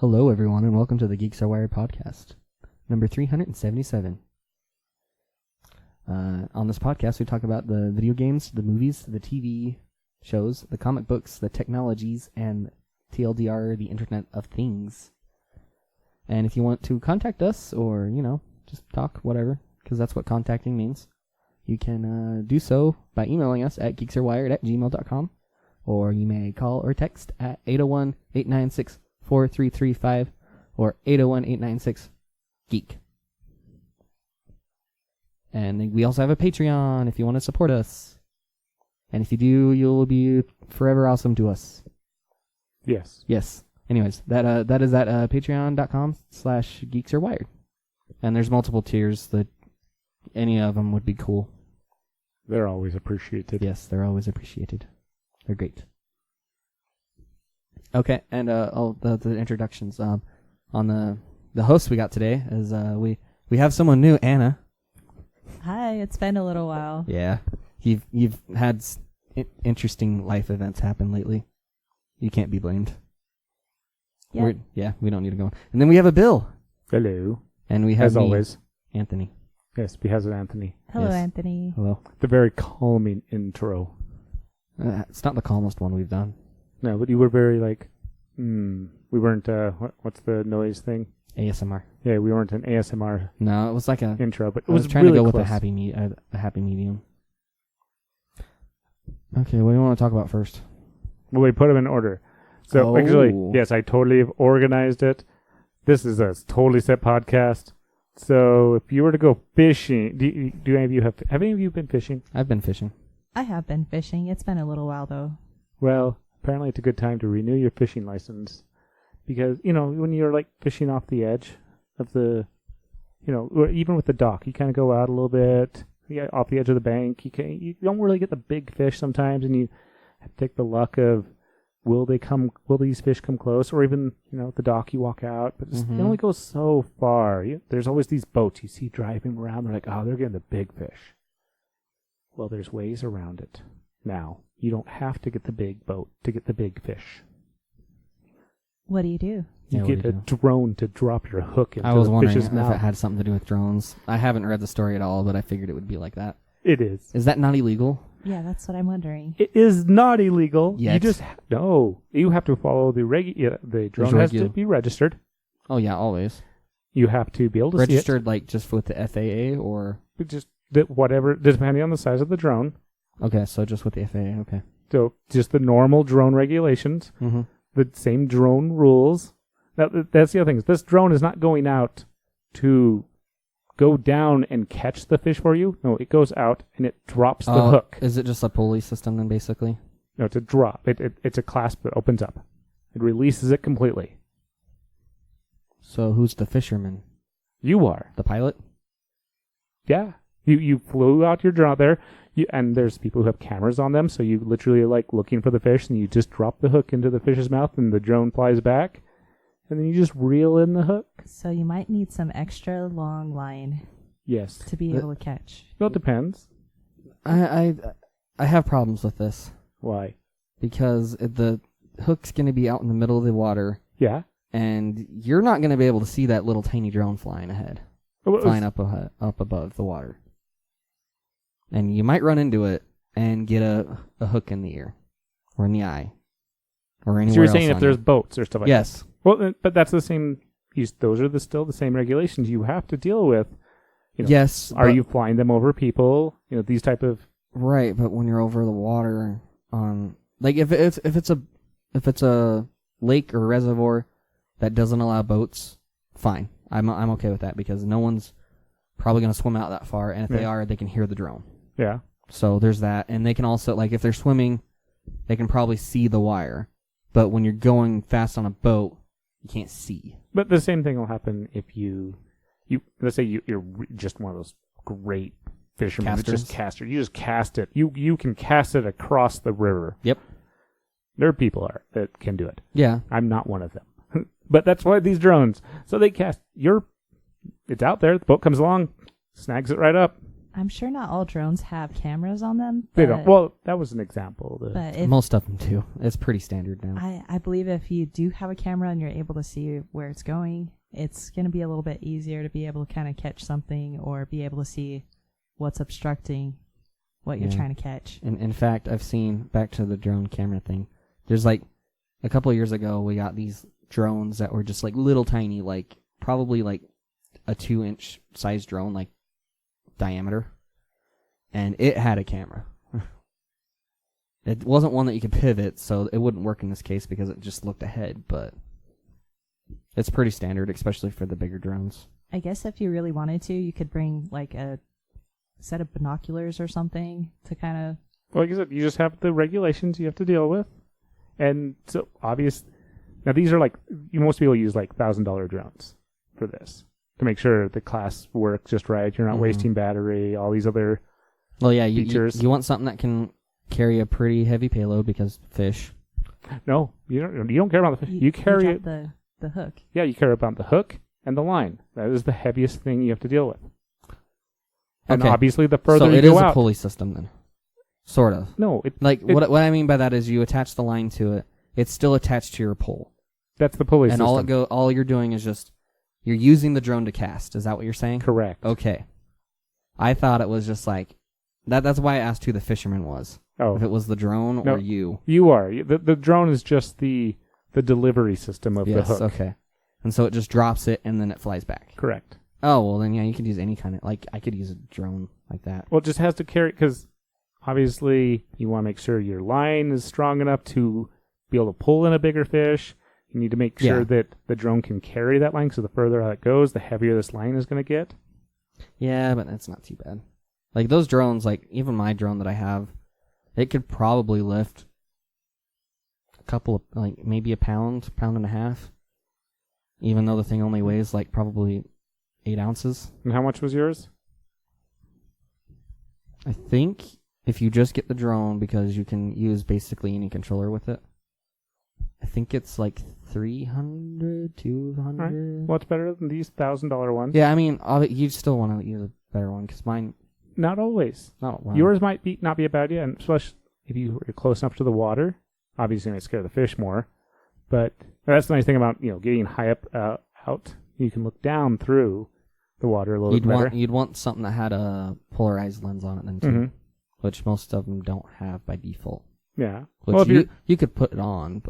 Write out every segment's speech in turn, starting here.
Hello, everyone, and welcome to the Geeks Are Wired podcast, number 377. On this podcast, we talk about the video games, the movies, the TV shows, the comic books, the technologies, and TLDR, the Internet of Things. And if you want to contact us, or, just talk, whatever, because that's what contacting means, you can do so by emailing us at geeksarewired@gmail.com, or you may call or text at 801-896-4335 or 801-896-GEEK. And we also have a Patreon if you want to support us. And if you do, you'll be forever awesome to us. Yes. Yes. Anyways, that is at patreon.com/geeksarewired. And there's multiple tiers that any of them would be cool. They're always appreciated. Yes, they're always appreciated. They're great. Okay, and the introductions. On the host we got today is we have someone new, Anna. Hi, it's been a little while. Yeah, you've had interesting life events happen lately. You can't be blamed. Yeah. We don't need to go on. And then we have a Bill. Hello. And we have as always, Anthony. Yes, because of Anthony. Hello, Yes. Anthony. Hello. The very calming intro. It's not the calmest one we've done. No, but you were very we weren't, what's the noise thing? ASMR. Yeah, we weren't an ASMR No, it was like a intro, but it I was was trying really to go close. with a happy medium. Okay, what do you want to talk about first? Well, we put them in order. So actually, yes, I totally have organized it. This is a totally set podcast. So if you were to go fishing, do any of you have any of you been fishing? I've been fishing. I have been fishing. It's been a little while, though. Well, apparently it's a good time to renew your fishing license. Because, when you're like fishing off the edge of the, or even with the dock, you kind of go out a little bit, off the edge of the bank. You don't really get the big fish sometimes, and you have to take the luck of, will these fish come close? Or even, the dock, you walk out, but it only goes so far. There's always these boats you see driving around. They're like, oh, they're getting the big fish. Well, there's ways around it. Now, you don't have to get the big boat to get the big fish. What do you do? You get a drone to drop your hook into I was the wondering fish's if mouth. it had something to do with drones. I haven't read the story at all, but I figured it would be like that. It is. Is that not illegal? Yeah, that's what I'm wondering. It is not illegal. Yet. You just no. You have to follow the the drone has to be registered. Oh yeah, always. You have to be able to Registered like just with the FAA or just whatever, depending on the size of the drone. okay, so just with the FAA. Okay. So just the normal drone regulations, the same drone rules. Now, that's the other thing. This drone is not going out to go down and catch the fish for you. No, it goes out and it drops the hook. Is it just a pulley system then, basically? No, it's a drop. It's a clasp that opens up. It releases it completely. So who's the fisherman? You are. The pilot? Yeah. You flew out your drone there, and there's people who have cameras on them, so you literally are like looking for the fish, and you just drop the hook into the fish's mouth, and the drone flies back. And then you just reel in the hook. So you might need some extra long line. Yes. To be able to catch. Well, it depends. I have problems with this. Why? Because the hook's going to be out in the middle of the water. Yeah. And you're not going to be able to see that little tiny drone flying ahead. Flying up above the water. And you might run into it and get a hook in the ear. Or in the eye. Or anywhere else. So you're saying if there's boats or stuff like that? Yes. Well, but that's the same. Those are still the same regulations you have to deal with. Yes. Are you flying them over people? These type of. Right, but when you're over the water on, like if it's a lake or reservoir that doesn't allow boats, fine. I'm okay with that because no one's probably going to swim out that far, and if they are, they can hear the drone. Yeah. So there's that, and they can also, like, if they're swimming, they can probably see the wire. But when you're going fast on a boat, you can't see. But the same thing will happen if you let's say you're just one of those great fishermen that just caster. You just cast it. You can cast it across the river. Yep. There are people that can do it. Yeah. I'm not one of them. But that's why these drones. So they cast it's out there, the boat comes along, snags it right up. I'm sure not all drones have cameras on them. They don't. Well, that was an example. But if, Most of them do. It's pretty standard now. I believe if you do have a camera and you're able to see where it's going, it's going to be a little bit easier to be able to kind of catch something or be able to see what's obstructing what you're trying to catch. And in fact, I've seen, back to the drone camera thing, there's like, a couple of years ago, we got these drones that were just like little tiny, like probably like a 2-inch size drone, like diameter, and it had a camera. It wasn't one that you could pivot, so it wouldn't work in this case because it just looked ahead, but it's pretty standard, especially for the bigger drones. I guess if you really wanted to, you could bring like a set of binoculars or something to kind of... Well, like I said, you just have the regulations you have to deal with. And so, obvious... Now, these are like... Most people use like $1,000 drones for this to make sure the class works just right. You're not wasting battery, all these other features. You want something that can carry a pretty heavy payload because fish. No, you don't care about the fish. You carry it... the hook. Yeah, you care about the hook and the line. That is the heaviest thing you have to deal with. And obviously, the further you go out... So it is a pulley system then? Sort of. No. What I mean by that is you attach the line to it. It's still attached to your pole. That's the pulley system. And all you're doing is just... You're using the drone to cast. Is that what you're saying? Correct. Okay. I thought it was just like... That's why I asked who the fisherman was. Oh. If it was the drone or you. You are. The drone is just the delivery system of the hook. Yes, okay. And so it just drops it and then it flies back. Correct. Oh, well then yeah, you could use any kind of... Like, I could use a drone like that. Well, it just has to carry... Because obviously you want to make sure your line is strong enough to be able to pull in a bigger fish. You need to make sure that the drone can carry that line, so the further out it goes, the heavier this line is going to get. Yeah, but that's not too bad. Like those drones, like even my drone that I have, it could probably lift a couple of, like maybe a pound and a half, even though the thing only weighs like probably 8 ounces. And how much was yours? I think if you just get the drone, because you can use basically any controller with it, I think it's like 300, 200. Right. Well, it's better than these $1,000 ones. Yeah, I mean, you still want to use a better one because mine. Not always. Not wow. Yours might not be a bad idea, and especially if you're close enough to the water. Obviously, it might scare the fish more, but that's the nice thing about getting high up out. You can look down through the water a little bit better. You'd want something that had a polarized lens on it then too, which most of them don't have by default. Yeah. Which you could put it on,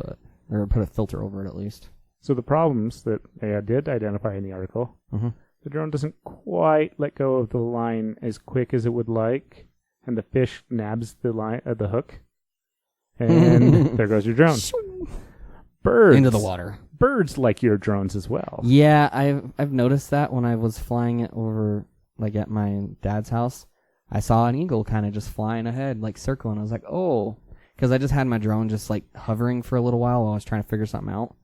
or put a filter over it at least. So the problems that they did identify in the article, the drone doesn't quite let go of the line as quick as it would like, and the fish nabs the line the hook, and there goes your drone. Birds into the water. Birds like your drones as well. Yeah, I've noticed that when I was flying it over, like at my dad's house, I saw an eagle kind of just flying ahead, like circling. I was like, oh. Because I just had my drone just like hovering for a little while I was trying to figure something out.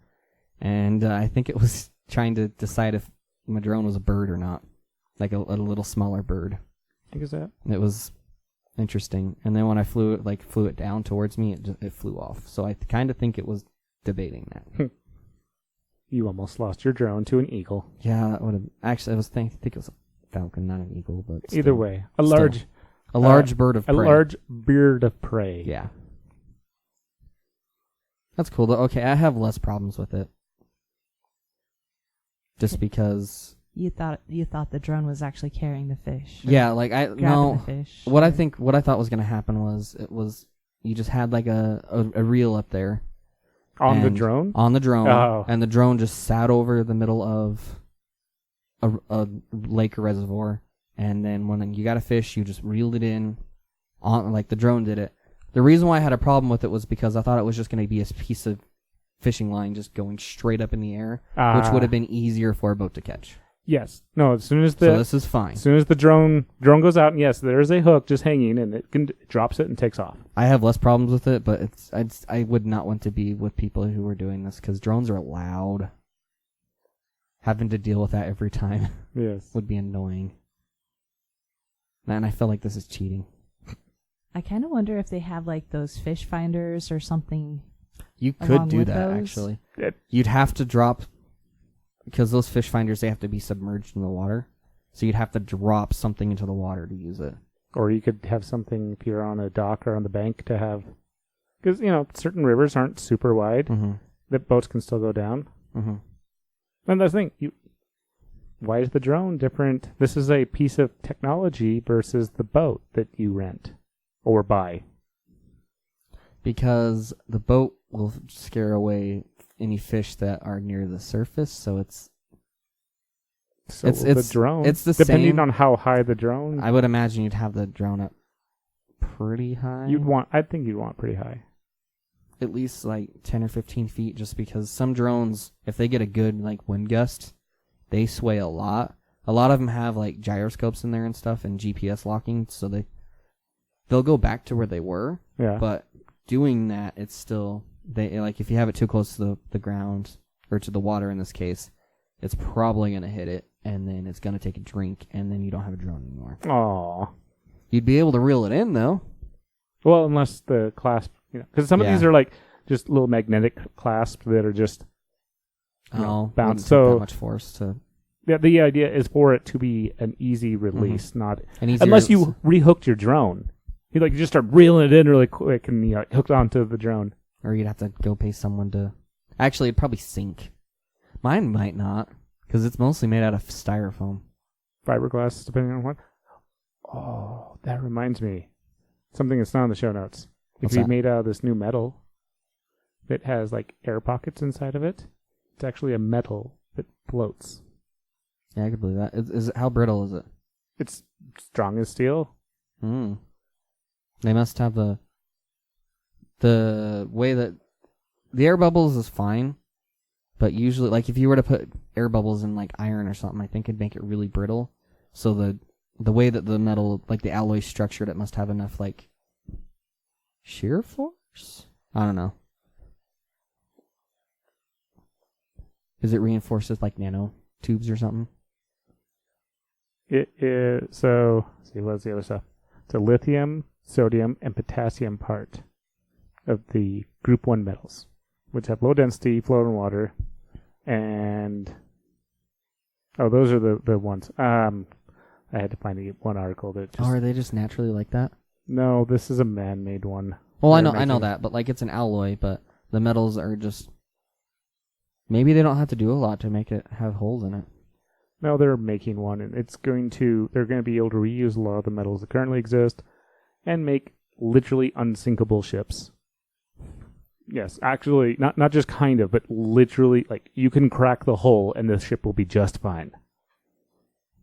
And I think it was trying to decide if my drone was a bird or not. Like a little smaller bird. I think is that. It was interesting. And then when I flew it down towards me, it flew off. So I kind of think it was debating that. You almost lost your drone to an eagle. Yeah, that would have... Actually, I think it was a falcon, not an eagle. But either way, a large bird of prey. A large bird of prey. Yeah. That's cool, though. Okay, I have less problems with it. Just because... You thought the drone was actually carrying the fish. Yeah, like the fish. What I thought was going to happen was you just had like a reel up there. On the drone? On the drone. Oh. And the drone just sat over the middle of a lake or reservoir. And then when you got a fish, you just reeled it in. Like the drone did it. The reason why I had a problem with it was because I thought it was just going to be a piece of fishing line just going straight up in the air, which would have been easier for a boat to catch. Yes. No, as soon as so this is fine. As soon as the drone goes out, and yes, there is a hook just hanging, and it drops it and takes off. I have less problems with it, but I would not want to be with people who are doing this because drones are loud. Having to deal with that every time would be annoying. And I feel like this is cheating. I kind of wonder if they have like those fish finders or something. You could do that, those. actually. You'd have to drop... Because those fish finders, they have to be submerged in the water. So you'd have to drop something into the water to use it. Or you could have something if you're on a dock or on the bank to have, because certain rivers aren't super wide. Mm-hmm. That boats can still go down. Mm-hmm. And that's the thing. Why is the drone different? This is a piece of technology versus the boat that you rent or buy. Because the boat will scare away any fish that are near the surface, so it's the drone. It's the depending same on how high the drone. I would imagine you'd have the drone up pretty high. I think you'd want pretty high. At least like 10 or 15 feet, just because some drones, if they get a good wind gust, they sway a lot. A lot of them have gyroscopes in there and stuff and GPS locking, so they'll go back to where they were. Yeah. But doing that, it's still if you have it too close to the ground or to the water in this case, it's probably gonna hit it, and then it's gonna take a drink, and then you don't have a drone anymore. Aww. You'd be able to reel it in though. Well, unless the clasp, because some of these are just little magnetic clasps that are just bounce. So that much force to. Yeah, the idea is for it to be an easy release, not An easier unless you rehooked your drone. You just start reeling it in really quick and hooked onto the drone. Or you'd have to go pay someone to. Actually, it'd probably sink. Mine might not, because it's mostly made out of styrofoam. Fiberglass, depending on what. Oh, that reminds me. Something that's not in the show notes. What's If we that? made out of this new metal that has air pockets inside of it, it's actually a metal that floats. Yeah, I could believe that. Is it how brittle is it? It's strong as steel. They must have the way that the air bubbles is fine, but usually, if you were to put air bubbles in iron or something, I think it'd make it really brittle. So the way that the metal, the alloy structured, it must have enough shear force. I don't know. Is it reinforced with nano tubes or something? It is, so, let's see, what's the other stuff? It's a lithium, sodium, and potassium part of the group 1 metals, which have low density, float in water, and, those are the ones. I had to find one article that just... Oh, are they just naturally like that? No, this is a man-made one. Well, I know that, but it's an alloy, but the metals are just... Maybe they don't have to do a lot to make it have holes in it. No, they're making one, and they're going to be able to reuse a lot of the metals that currently exist and make literally unsinkable ships. Yes, actually, not just kind of, but literally, you can crack the hull and the ship will be just fine.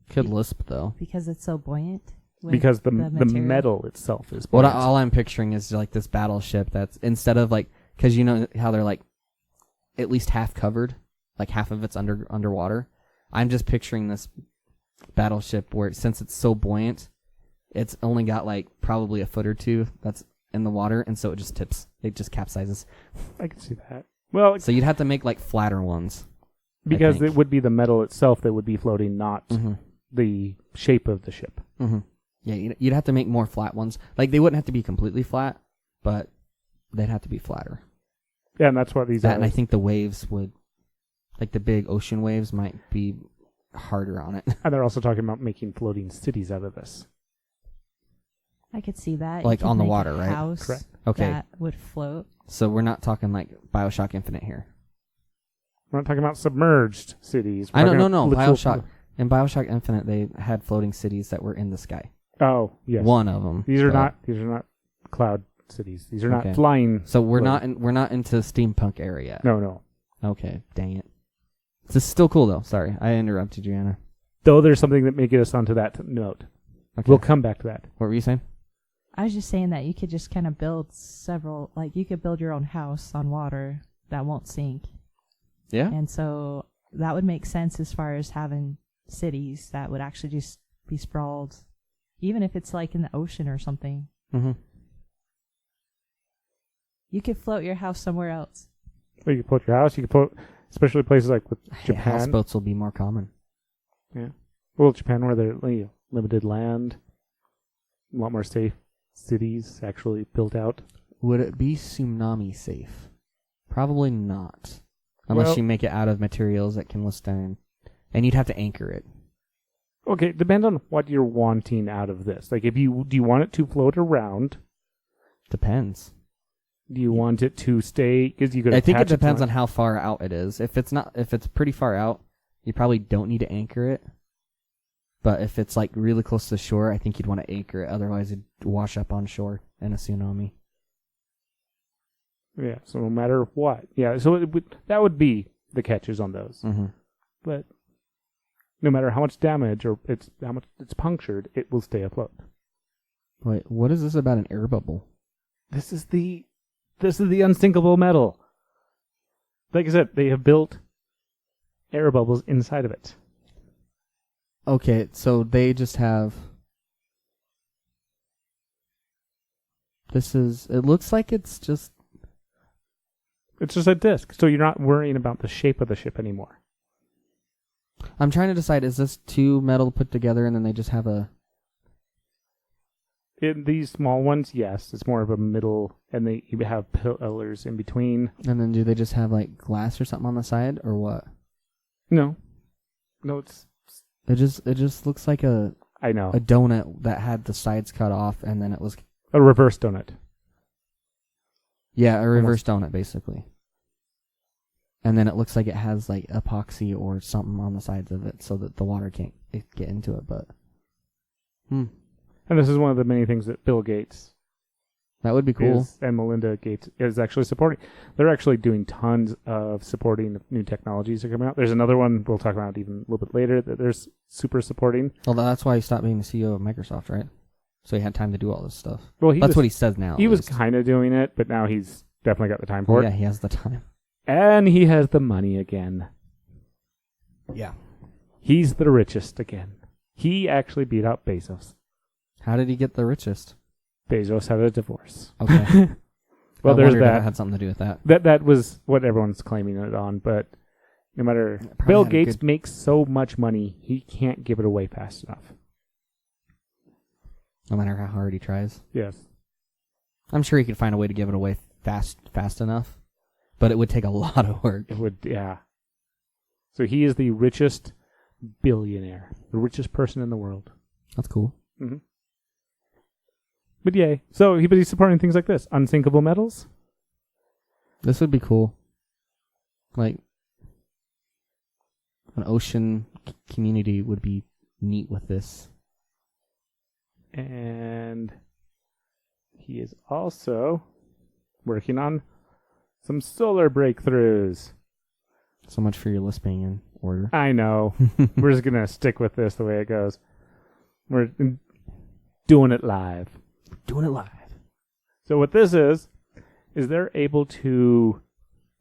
Could lisp, though. Because it's so buoyant? Because the metal itself is buoyant. All I'm picturing is this battleship that's, instead of because you know how they're at least half covered, half of it's underwater. I'm just picturing this battleship where, since it's so buoyant, it's only got probably a foot or two that's in the water, and so it just tips. It just capsizes. I can see that. Well, so you'd have to make flatter ones. Because it would be the metal itself that would be floating, not the shape of the ship. Mm-hmm. Yeah, you'd have to make more flat ones. They wouldn't have to be completely flat, but they'd have to be flatter. Yeah, and that's what these are. And I think the waves would... the big ocean waves might be harder on it. And they're also talking about making floating cities out of this. I could see that. On the water, right? House Correct. Okay. that would float. So we're not talking BioShock Infinite here. We're not talking about submerged cities. I know, no. BioShock. In BioShock Infinite, they had floating cities that were in the sky. Oh, yes. One of them. These are not cloud cities. These are not flying. So we're not into steampunk area. No. Okay, dang it. This is still cool though. Sorry, I interrupted you, Anna. Though there's something that may get us onto that note. Okay. We'll come back to that. What were you saying? I was just saying that you could just kind of build several, you could build your own house on water that won't sink. Yeah. And so that would make sense as far as having cities that would actually just be sprawled, even if it's in the ocean or something. Mm-hmm. You could float your house somewhere else. Well, you can float your house. You can float, especially places with Japan. Houseboats will be more common. Yeah. Well, Japan, where there's limited land, a lot more safe cities actually built out. Would it be tsunami safe? Probably not. Unless you make it out of materials that can withstand. And you'd have to anchor it. Okay, depends on what you're wanting out of this. Like, do you want it to float around? Depends. Do you want it to stay? Because you could. I think it depends on how far out it is. If it's pretty far out, you probably don't need to anchor it. But if it's like really close to the shore, I think you'd want to anchor it. Otherwise, it'd wash up on shore in a tsunami. Yeah. So no matter what, yeah. So that would be the catches on those. Mm-hmm. But no matter how much damage or how much it's punctured, it will stay afloat. Wait, what is this about an air bubble? This is the unsinkable metal. Like I said, they have built air bubbles inside of it. Okay, so they just have... It looks like it's just... It's just a disc, so you're not worrying about the shape of the ship anymore. I'm trying to decide, is this two metal put together and then they just have a... In these small ones, yes, it's more of a middle, and you have pillars in between. And then do they just have like glass or something on the side, or what? No, It just looks like a donut that had the sides cut off, and then it was a reverse donut. Yeah, a reverse donut basically. And then it looks like it has like epoxy or something on the sides of it, so that the water can't get into it. But And this is one of the many things that Bill Gates that would be cool. And Melinda Gates is actually supporting. They're actually doing tons of supporting new technologies that are coming out. There's another one we'll talk about even a little bit later that they're super supporting. Well, that's why he stopped being the CEO of Microsoft, right? So he had time to do all this stuff. Well, that's what he says now. He was kind of doing it, but now he's definitely got the time for it. Yeah, he has the time. And he has the money again. Yeah. He's the richest again. He actually beat out Bezos. How did he get the richest? Bezos had a divorce. Okay. Well, there's that. If it had something to do with that. That was what everyone's claiming it on, but no matter... Bill Gates makes so much money, he can't give it away fast enough. No matter how hard he tries. Yes. I'm sure he could find a way to give it away fast enough, but it would take a lot of work. It would, yeah. So he is the richest billionaire, the richest person in the world. That's cool. Mm-hmm. But yay. So he's supporting things like this. Unsinkable metals. This would be cool. Like, an ocean community would be neat with this. And he is also working on some solar breakthroughs. So much for your list being in order. I know. We're just going to stick with this the way it goes. We're doing it live. Doing it live. So what this is they're able to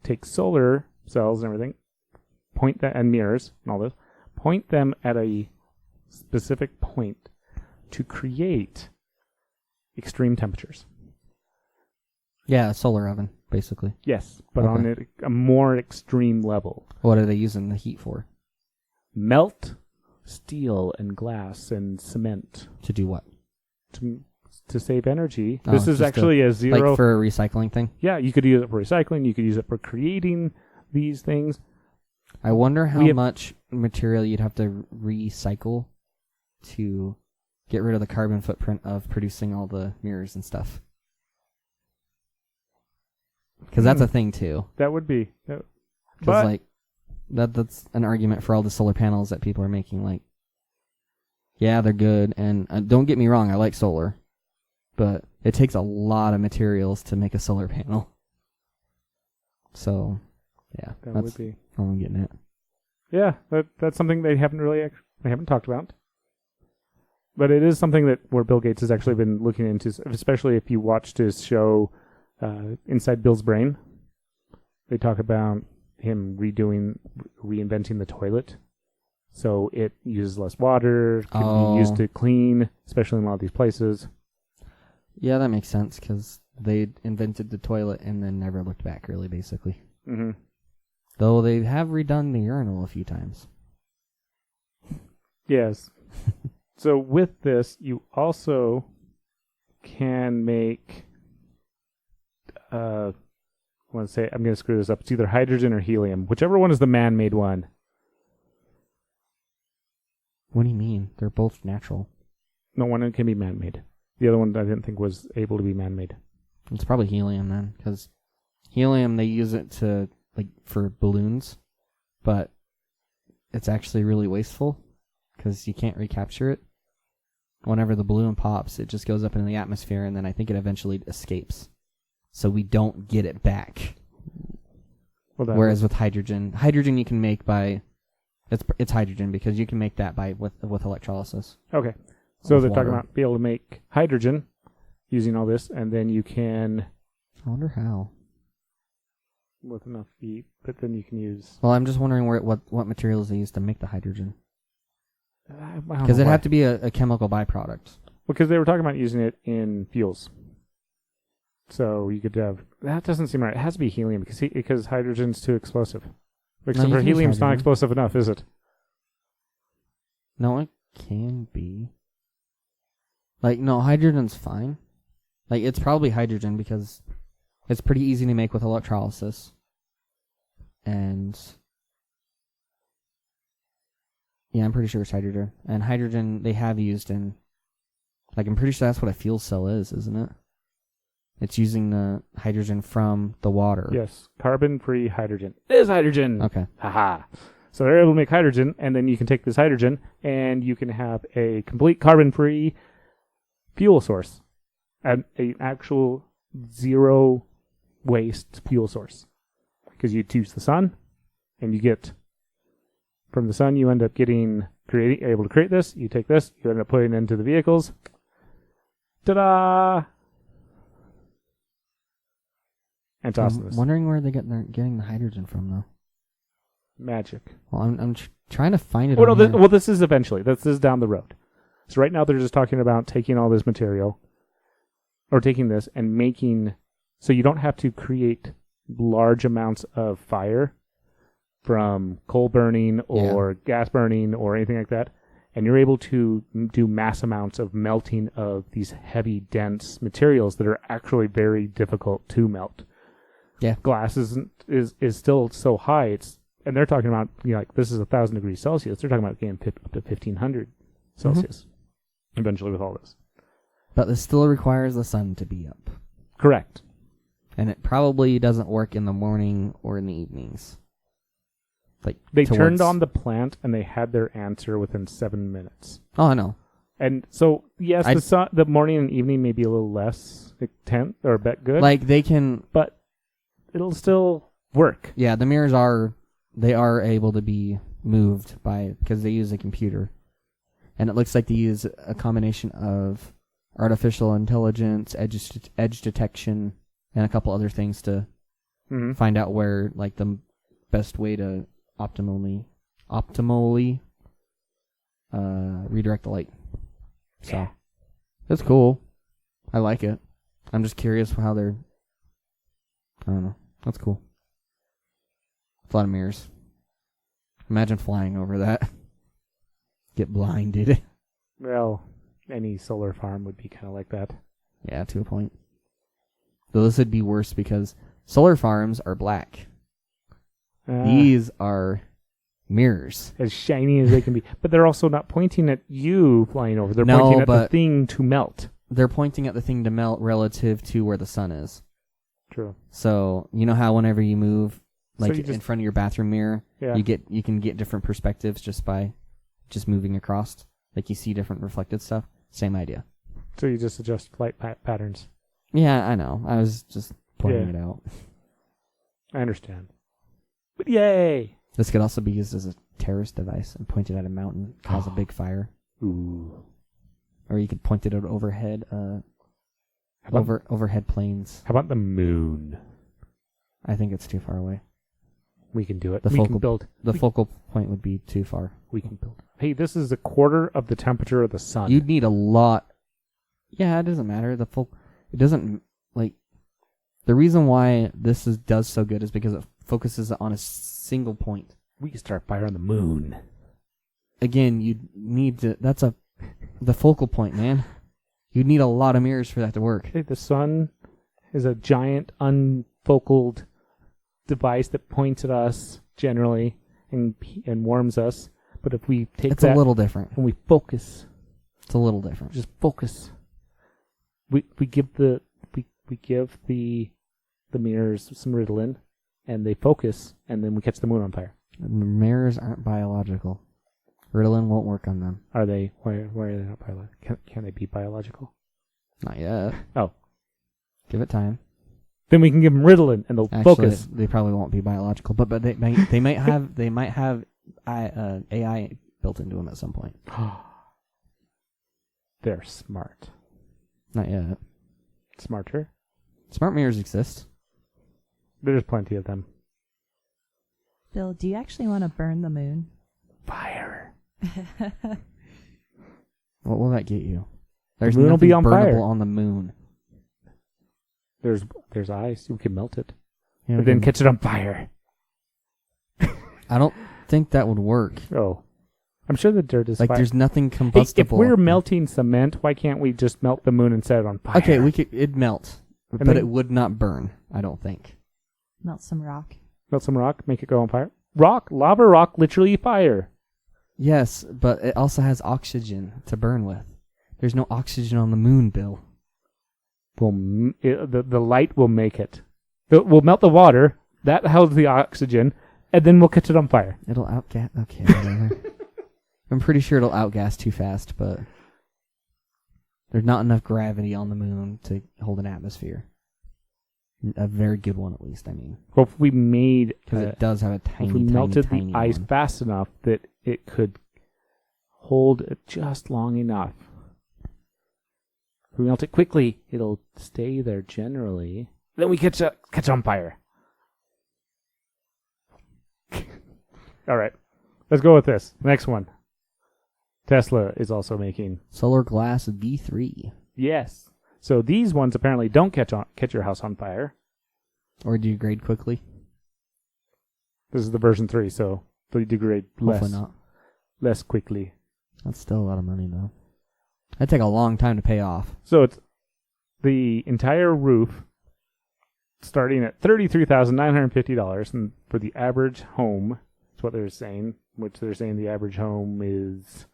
take solar cells and everything, point that, and mirrors and all this, point them at a specific point to create extreme temperatures. Yeah, a solar oven, basically. Yes, but on a more extreme level. What are they using the heat for? Melt steel and glass and cement. To do what? To save energy. This is actually a zero... Like for a recycling thing? Yeah, you could use it for recycling. You could use it for creating these things. I wonder how much material you'd have to recycle to get rid of the carbon footprint of producing all the mirrors and stuff. Because that's a thing, too. That would be. Because, like, that's an argument for all the solar panels that people are making. Like, yeah, they're good. And don't get me wrong, I like solar. But it takes a lot of materials to make a solar panel. So, yeah. That that's would be. all I'm getting at. Yeah, that's something they haven't talked about. But it is something that where Bill Gates has actually been looking into, especially if you watched his show Inside Bill's Brain. They talk about him reinventing the toilet. So it uses less water, can be used to clean, especially in a lot of these places. Yeah, that makes sense, because they invented the toilet and then never looked back, really, basically. Mm-hmm. Though they have redone the urinal a few times. Yes. So with this, you also can make... I'm going to screw this up. It's either hydrogen or helium. Whichever one is the man-made one. What do you mean? They're both natural. No, one can be man-made. The other one I didn't think was able to be man-made. It's probably helium then, because helium, they use it to for balloons, but it's actually really wasteful because you can't recapture it. Whenever the balloon pops, it just goes up into the atmosphere, and then I think it eventually escapes. So we don't get it back. Well, whereas with hydrogen you can make by it's hydrogen because you can make that with electrolysis. Okay. So they're water. talking about being able to make hydrogen using all this, and then you can, I wonder how. with enough heat, but then you can use... Well, I'm just wondering what materials they use to make the hydrogen. Because Because it'd have to be a chemical byproduct. Because they were talking about using it in fuels. So you could have... That doesn't seem right. It has to be helium because hydrogen's too explosive. Except you for can use helium's not hydrogen. explosive enough, is it? No, it can be. No, hydrogen's fine. It's probably hydrogen because it's pretty easy to make with electrolysis. And... Yeah, I'm pretty sure it's hydrogen. And hydrogen they have used in... I'm pretty sure that's what a fuel cell is, isn't it? It's using the hydrogen from the water. Yes. Carbon-free hydrogen. It is hydrogen! Okay. Haha. So they're able to make hydrogen, and then you can take this hydrogen, and you can have a complete carbon-free fuel source. An actual zero waste fuel source. Because you use the sun, and you get... From the sun, you end up able to create this. You take this, you end up putting it into the vehicles. Ta-da! And it's awesome. I'm wondering where they're getting the hydrogen from, though. Magic. Well, I'm trying to find it. This is eventually. This is down the road. So right now they're just talking about taking all this material, or taking this and making, so you don't have to create large amounts of fire from coal burning or gas burning or anything like that. And you're able to do mass amounts of melting of these heavy, dense materials that are actually very difficult to melt. Yeah. Glass is still so high. And they're talking about, this is 1,000 degrees Celsius. They're talking about getting up to 1,500 Celsius eventually with all this. But this still requires the sun to be up. Correct. And it probably doesn't work in the morning or in the evenings. They turned on the plant and they had their answer within 7 minutes. Oh, I know. And so, yes, the morning and evening may be a little less intense or a bit good. They can... But it'll still work. Yeah, the mirrors are able to be moved because they use a computer. And it looks like they use a combination of artificial intelligence, edge detection, and a couple other things to find out where the best way to optimally redirect the light. So that's cool. I like it. I'm just curious how they're... I don't know. That's cool. It's a lot of mirrors. Imagine flying over that. Get blinded. Well, any solar farm would be kind of like that. Yeah, to a point. Though this would be worse because solar farms are black. These are mirrors. As shiny as they can be. But they're also not pointing at you flying over. They're pointing at the thing to melt. They're pointing at the thing to melt relative to where the sun is. True. So, you know how whenever you move in front of your bathroom mirror, you can get different perspectives just by moving across. You see different reflected stuff. Same idea. So you just adjust light patterns. Yeah, I know. I was just pointing it out. I understand. But yay! This could also be used as a terrorist device and pointed at a mountain, cause a big fire. Ooh. Or you could point it at overhead, overhead planes. How about the moon? I think it's too far away. We can do it. The We focal point would be too far. We can build. Hey, this is a quarter of the temperature of the sun. You'd need a lot. Yeah, it doesn't matter. It doesn't the reason why this does so good is because it focuses on a single point. We can start fire on the moon. Again, you'd need to. That's the focal point, man. You'd need a lot of mirrors for that to work. Hey, the sun is a giant unfocaled device that points at us generally and warms us. But if we take It's a little different. and we focus, It's a little different. just focus. We give the mirrors some Ritalin, and they focus, and then we catch the moon on fire. Mirrors aren't biological. Ritalin won't work on them. Are they? Why are they not biological? Can they be biological? Not yet. Oh. Give it time. Then we can give them Ritalin, and they'll Actually, focus. they probably won't be biological, but they might have AI built into them at some point. They're smart. Not yet. Smarter? Smart mirrors exist. There's plenty of them. Bill, do you actually want to burn the moon? Fire. What will that get you? There's The moon will nothing be on burnable fire. on the moon. There's ice. We can melt it. You know, But then catch it on fire. I don't think that would work. Oh. I'm sure the dirt is Like, fire. there's nothing Hey, combustible. if we're melting cement, why can't we just melt the moon and set it on fire? Okay, it'd melt, but then- it would not burn. I don't think. Melt some rock. Melt some rock, make it go on fire. Rock, lava rock, literally fire. Yes, but it also has oxygen to burn with. There's no oxygen on the moon, Bill. The light will make it. We'll melt the water, that holds the oxygen, and then we'll catch it on fire. It'll outgas. Okay, whatever. I'm pretty sure it'll outgas too fast, but there's not enough gravity on the moon to hold an atmosphere. A very good one, at least. I mean, Well, if we made, because it does have a tiny, if we tiny, melted tiny the ice one. fast enough that it could hold it just long enough. If we melt it quickly, it'll stay there generally. Then we catch on fire. All right, let's go with this. Next one. Tesla is also making. Solarglass V3. Yes. So these ones apparently don't catch your house on fire. Or degrade quickly. This is the version 3, so they degrade Hopefully not. less quickly. That's still a lot of money, though. That'd take a long time to pay off. So it's the entire roof starting at $33,950, and for the average home, that's what they're saying, which they're saying the average home is,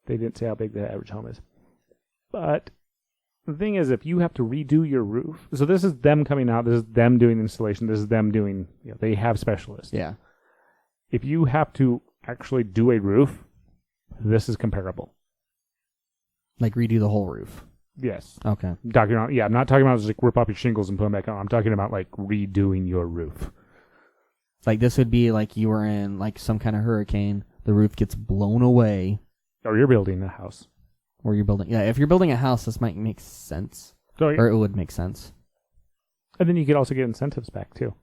they didn't say how big the average home is. But the thing is, if you have to redo your roof, so this is them coming out, this is them doing the installation, this is them doing, they have specialists. Yeah. If you have to actually do a roof, this is comparable. Like redo the whole roof. Yes. Okay. I'm not talking about just like rip off your shingles and put them back on. I'm talking about like redoing your roof. Like this would be like you were in like some kind of hurricane. The roof gets blown away. Or you're building a house. Or you're building. Yeah, if you're building a house, this might make sense. So, Or it would make sense. and then you could also get incentives back too.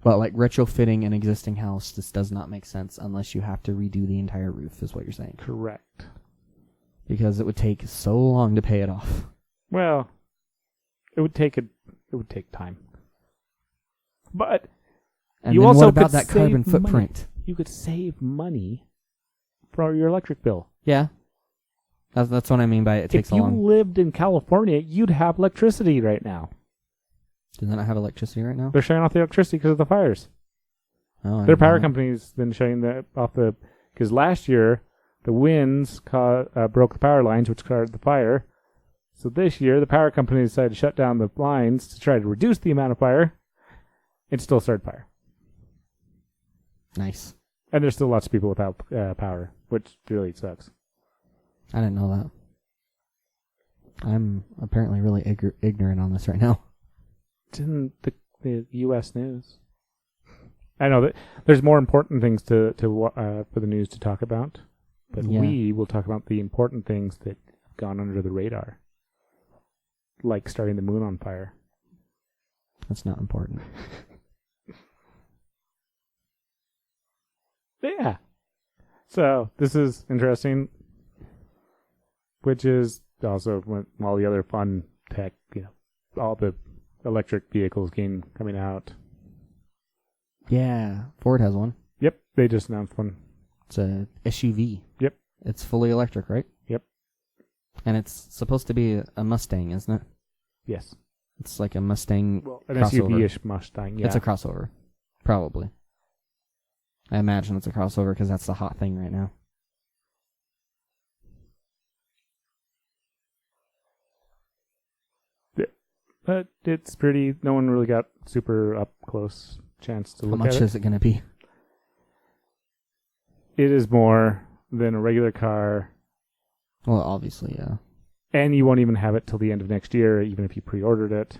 But like retrofitting an existing house, this does not make sense unless you have to redo the entire roof, is what you're saying. Correct. Because it would take so long to pay it off. Well, it would take time. But And you then also what about could that carbon save footprint? you could save money for your electric bill. Yeah. That's what I mean by it takes If a you long. lived in California, you'd have electricity right now. Does that not have electricity right now? They're shutting off the electricity because of the fires. Oh, I Their didn't know power that. company's been shutting because last year the winds broke the power lines, which caused the fire. So this year the power company decided to shut down the lines to try to reduce the amount of fire. It still started fire, Nice. and there's still lots of people without power, which really sucks. I didn't know that. I'm apparently really ignorant on this right now. It's in the U.S. news. I know that there's more important things for the news to talk about, but Yeah. we will talk about the important things that have gone under the radar, like starting the moon on fire. That's not important. Yeah. So this is interesting, which is also when all the other fun tech, all the electric vehicles coming out. Yeah. Ford has one. Yep, they just announced one. It's a SUV. Yep. It's fully electric, right? Yep. And it's supposed to be a Mustang, isn't it? Yes. It's like a Mustang. Well, an crossover. SUV-ish Mustang. Yeah. It's a crossover. Probably. I imagine it's a crossover because that's the hot thing right now. But it's pretty. No one really got super up close chance to How look much at it. is it going to be? It is more than a regular car, Well, obviously, yeah. and you won't even have it till the end of next year, even if you pre-ordered it.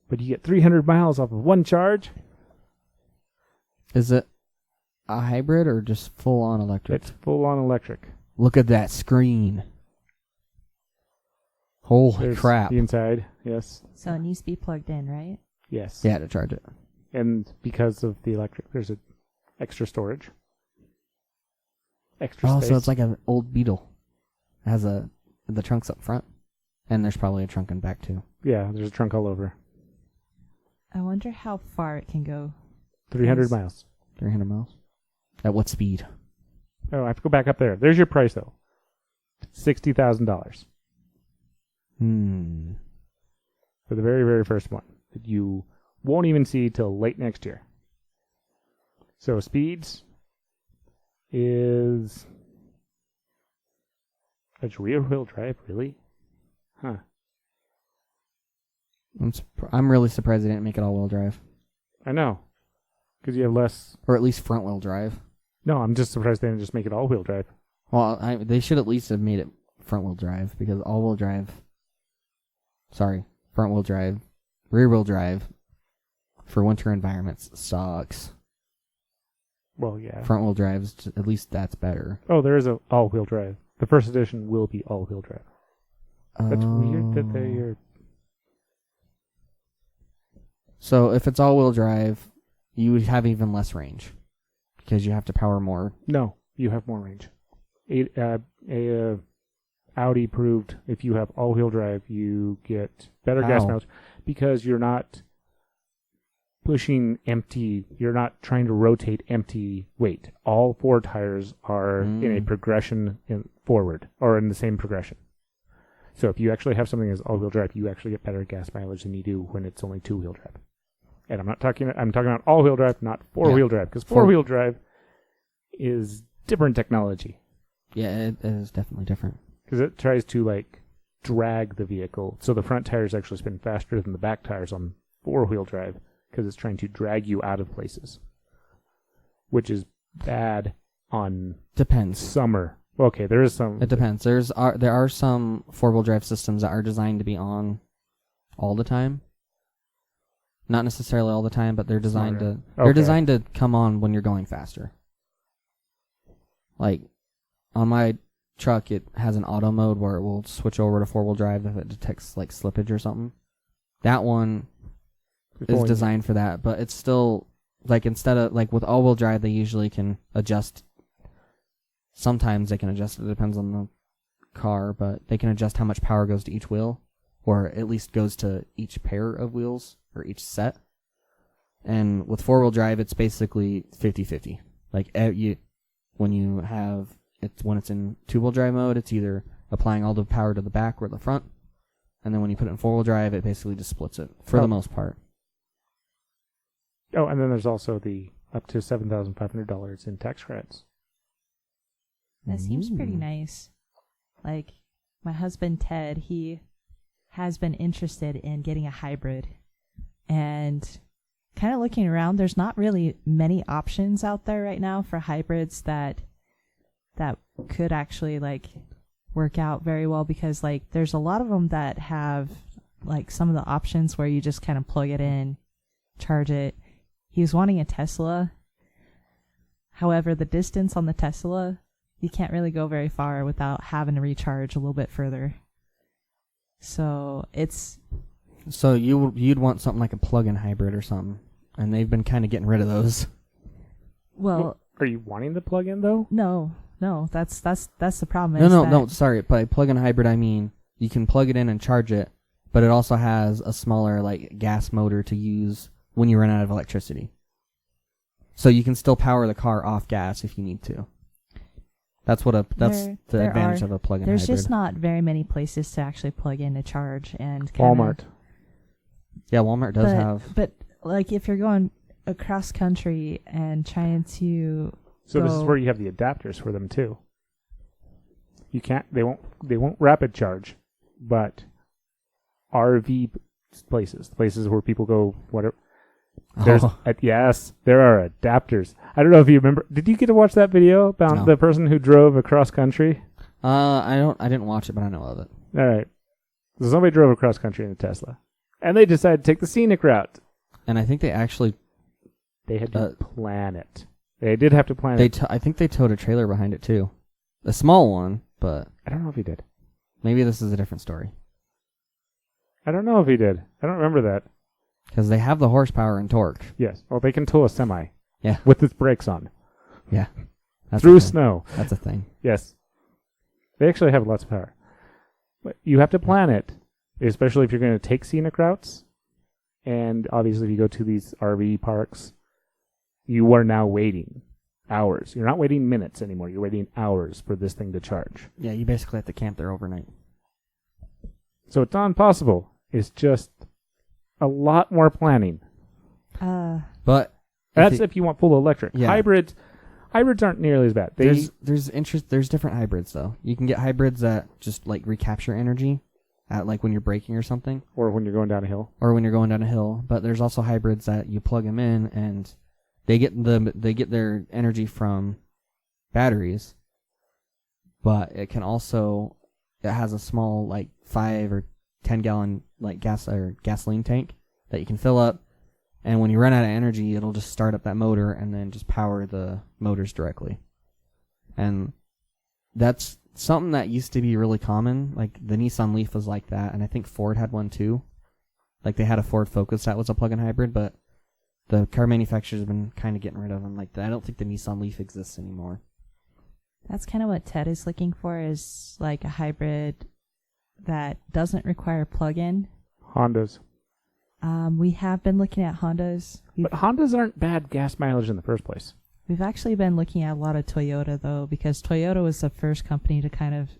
But you get 300 miles off of one charge. Is it a hybrid or just full-on electric? It's full-on electric. Look at that screen. Holy There's crap. the inside, yes. So it needs to be plugged in, right? Yes. Yeah, to charge it. And because of the electric, there's a extra storage. Extra Oh, space. so it's like an old Beetle. It has the trunk's up front. And there's probably a trunk in back, too. Yeah, there's a trunk all over. I wonder how far it can go. 300 Yes. miles. 300 miles? At what speed? Oh, I have to go back up there. There's your price, though. $60,000 for the very, very first one that you won't even see till late next year. So speeds is... It's rear-wheel drive, really? Huh. I'm really surprised they didn't make it all-wheel drive. I know. Because you have less... Or at least front-wheel drive. No, I'm just surprised they didn't just make it all-wheel drive. Well, they should at least have made it front-wheel drive, because all-wheel drive... Sorry, front-wheel drive, rear-wheel drive, for winter environments, sucks. Well, yeah. Front-wheel drives, at least that's better. Oh, there is a all-wheel drive. The first edition will be all-wheel drive. That's weird that they are... So if it's all-wheel drive, you would have even less range, because you have to power more. No, you have more range. Audi proved if you have all-wheel drive, you get better gas mileage because you're not pushing empty. You're not trying to rotate empty weight. All four tires are in a progression forward, or in the same progression. So if you actually have something as all-wheel drive, you actually get better gas mileage than you do when it's only two-wheel drive. And I'm talking about all-wheel drive, not four-wheel drive, because four-wheel drive is different technology. Yeah, it is definitely different. Because it tries to, drag the vehicle. So the front tires actually spin faster than the back tires on four-wheel drive, because it's trying to drag you out of places. Which is bad on... Depends. Summer. Okay, there is some... It depends. There are some four-wheel drive systems that are designed to be on all the time. Not necessarily all the time, but they're designed to... They're designed to come on when you're going faster. Like, on my truck, it has an auto mode where it will switch over to four-wheel drive if it detects, slippage or something. That one is designed for that, but it's still... instead of... with all-wheel drive, they usually can adjust... Sometimes they can adjust, it depends on the car, but they can adjust how much power goes to each wheel, or at least goes to each pair of wheels, or each set. And with four-wheel drive, it's basically 50-50. When it's in two-wheel drive mode, it's either applying all the power to the back or the front, and then when you put it in four-wheel drive, it basically just splits it, for the most part. Oh, and then there's also the up to $7,500 in tax credits. That seems pretty nice. My husband Ted, he has been interested in getting a hybrid. And kind of looking around, there's not really many options out there right now for hybrids that could actually work out very well, because there's a lot of them that have some of the options where you just kind of plug it in, charge it. He was wanting a Tesla. However, the distance on the Tesla, you can't really go very far without having to recharge a little bit further. So you'd want something like a plug-in hybrid or something, and they've been kind of getting rid of those. Well, are you wanting the plug-in though? No, that's the problem. No, sorry. By plug-in hybrid, I mean you can plug it in and charge it, but it also has a smaller gas motor to use when you run out of electricity. So you can still power the car off gas if you need to. That's the advantage of a plug-in hybrid. There's just not very many places to actually plug in to charge, and Walmart. Yeah, Walmart does have. But if you're going across country and trying to So go, this is where you have the adapters for them too. You can't. They won't rapid charge, but RV places where people go. Whatever. There's yes, there are adapters. I don't know if you remember. Did you get to watch that video about the person who drove across country? I didn't watch it, but I know of it. All right. So somebody drove across country in a Tesla, and they decided to take the scenic route. And I think they actually had to plan it. They did have to plan it. I think they towed a trailer behind it too, a small one, but I don't know if he did. Maybe this is a different story. I don't know if he did. I don't remember that. Because they have the horsepower and torque. Yes. Well, they can tow a semi. Yeah. With its brakes on. Yeah. Through snow. That's a thing. Yes. They actually have lots of power. But you have to plan it, especially if you're going to take scenic routes. And obviously, if you go to these RV parks, you are now waiting hours. You're not waiting minutes anymore. You're waiting hours for this thing to charge. Yeah, you basically have to camp there overnight. So it's not impossible. It's just a lot more planning. But that's if you want full electric. Yeah. Hybrids aren't nearly as bad. There's different hybrids though. You can get hybrids that just like recapture energy at like when you're braking or something, or when you're going down a hill. But there's also hybrids that you plug them in and they get their energy from batteries. But it has a small like 5 or 10 gallon like gasoline tank that you can fill up, and when you run out of energy it'll just start up that motor and then just power the motors directly. And that's something that used to be really common. Like the Nissan Leaf was like that, and I think Ford had one too. Like they had a Ford Focus that was a plug-in hybrid, but the car manufacturers have been kind of getting rid of them. Like I don't think the Nissan Leaf exists anymore. That's kind of what Ted is looking for, is like a hybrid that doesn't require plug-in. Hondas. We have been looking at Hondas. But Hondas aren't bad gas mileage in the first place. We've actually been looking at a lot of Toyota, though, because Toyota was the first company to kind of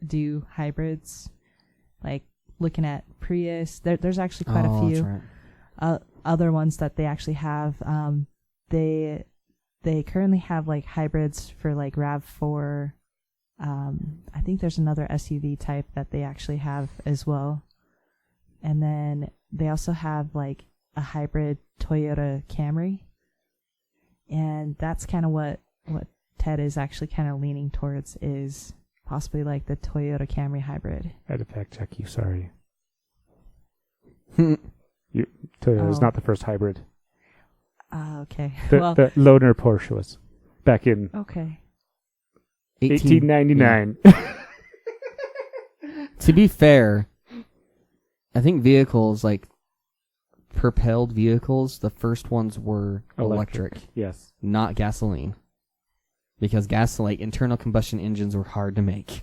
do hybrids. Like looking at Prius. There's actually quite a few. That's right. Other ones that they actually have. They currently have like hybrids for like RAV4. I think there's another SUV type that they actually have as well. And then they also have like a hybrid Toyota Camry. And that's kind of what Ted is actually kind of leaning towards, is possibly like the Toyota Camry hybrid. I had to fact check you, sorry. Toyota is not the first hybrid. Okay. The loaner Porsche was back in 1899. To be fair, I think vehicles, like propelled vehicles, the first ones were electric. Yes. Not gasoline. Because internal combustion engines were hard to make